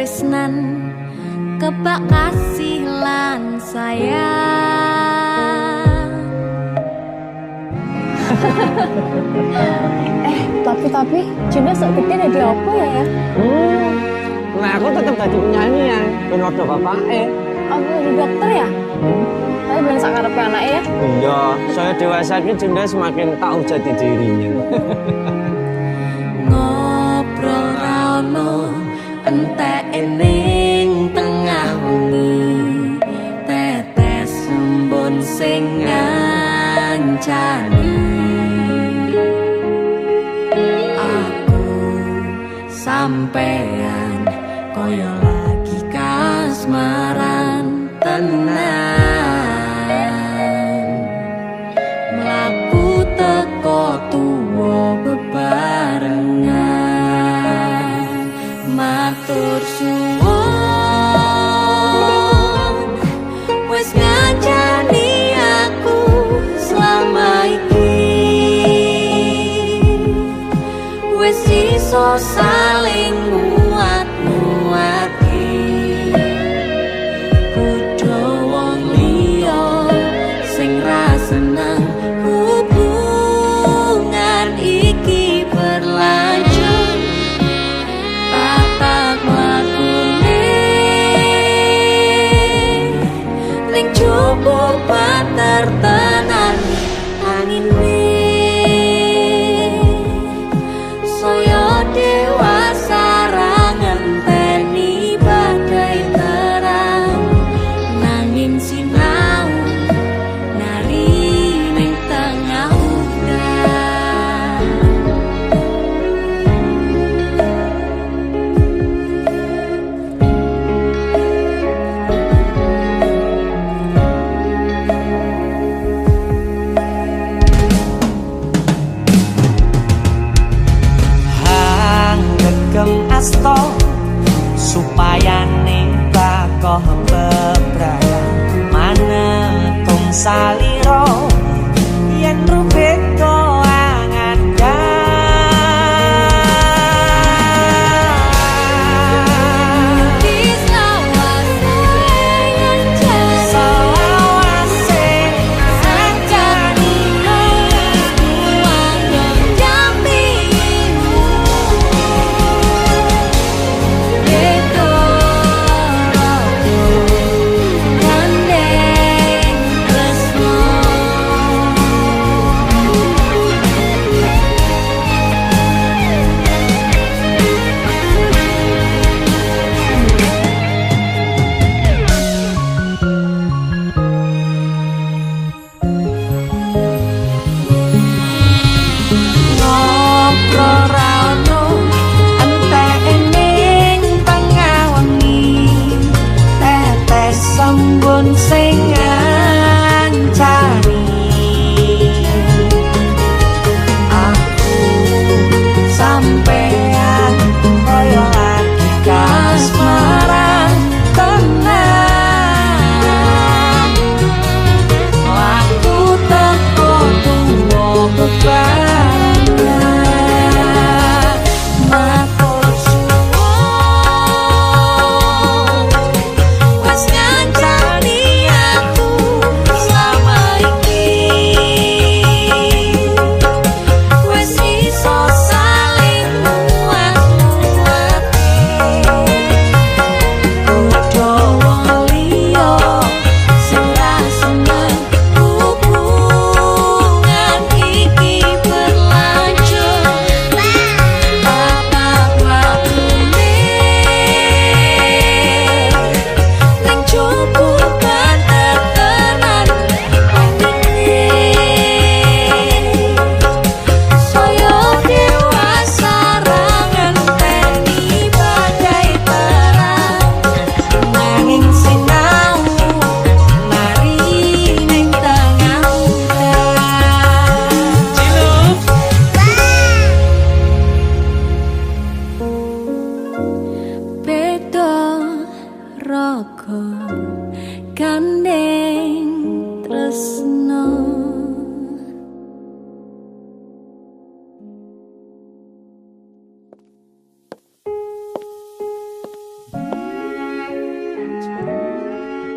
katresnan kebak kasih lan sayang. Tapi Juna sok gede jadi apa ya? Nah aku tetap jadi penyanyi ya, bener bapaknya. Aku jadi dokter ya? Tapi belum sak ngarepe anaknya ya? Iya, saya dewasa ini Junda semakin tahu jati dirinya. Ngobrol rano entek ening tengah wengi, tetes embun sing ngancani. Aku sampean koyo lagi kasmaran tenan, mlaku teko tuwa bebarengan, matur suwun wis ngancani aku selama iki, wis iso saling nguat-nguati. Kudu wong liya sing ra seneng hubungan iki berlanjut, tatak lakune ning cukup patertenan angin saya dewa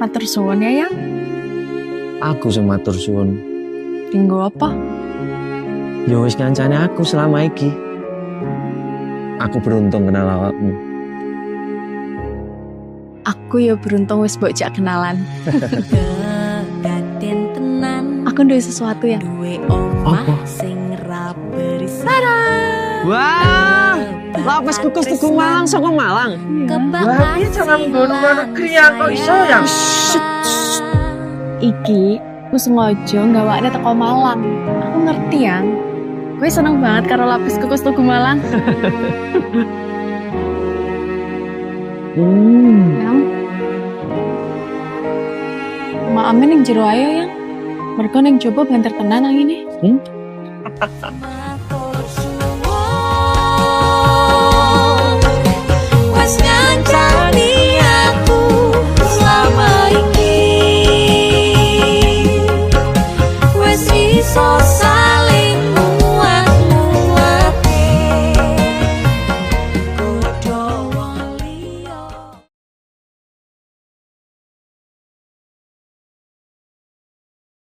Matur suwun ya, Yang. Aku sing matur suwun. Dinggo apa? Ya wis ngancane aku selama iki. Aku beruntung kenal awakmu. Aku ya beruntung wis mbok jak kenalan. Kedaden tenan Aku duwe sesuatu yang duwe omah Apa? sing ra beris. Wah, lapis kukus Tugu Malang saka Malang. Wah, Tapi jangan nggon luar negeri ya, kok iso ya? iki aku sengaja gawakne teko Malang. Aku ngerti, Yang. Gue seneng banget karo lapis kukus Tugu Malang. Yang. Maame ning jero ayo, Yang. Mergo ning jopo banter tenan angine.